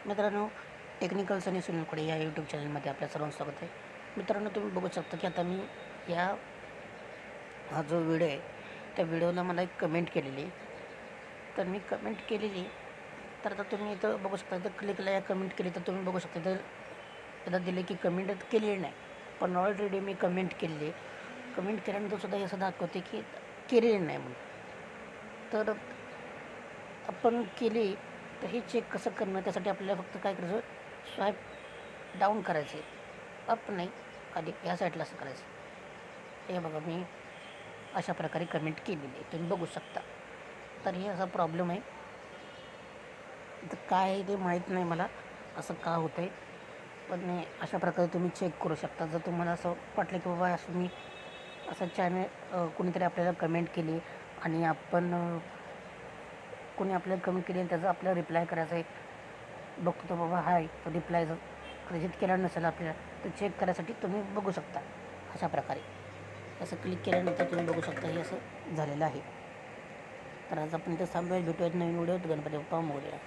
मित्रांनो, टेक्निकल सुनील या यूट्यूब चॅनलमध्ये आपल्या सर्वांचं स्वागत आहे. मित्रांनो, तुम्ही बघू शकता की आता मी हा जो व्हिडिओ आहे त्या व्हिडिओला मला एक कमेंट केलेली. तर मी कमेंट केलेली, तर आता तुम्ही इथं बघू शकता, इथं क्लिकला या कमेंट केली तर तुम्ही बघू शकता इथं दिले की कमेंट केलेली नाही, पण ऑलरेडी मी कमेंट केलेली. कमेंट केल्यानंतर सुद्धा हे असं दाखवते की केलेली नाही म्हणून. तर आपण केली तर हे चेक कसं करणं, त्यासाठी आपल्याला फक्त काय करायचं, स्वाईप डाऊन करायचं आहे, अप नाही, खाली ह्या साईडला असं करायचं. हे बघा, मी अशा प्रकारे कमेंट केलेली आहे, तुम्ही बघू शकता. तर हे असा प्रॉब्लेम आहे. तर काय आहे ते माहीत नाही मला असं का होतं आहे, पण अशा प्रकारे तुम्ही चेक करू शकता. जर तुम्हाला असं वाटलं की बाबा असं मी असं चॅनल कोणीतरी आपल्याला कमेंट केली आणि कोणी आपल्याला कमेंट केली आणि त्याचा आपल्याला रिप्लाय करायचा आहे, बघतो तो बाबा हाय, तो रिप्लाय जर क्रेडिट केला नसेल आपल्याला, तर चेक करायसाठी तुम्ही बघू शकता अशा प्रकारे. असं क्लिक केल्यानंतर तुम्ही बघू शकता हे असं झालेलं आहे. तर आज आपण इथं थांबूया, भेटूयात नवीन व्हिडिओत. गणपती बाप्पा मोरया.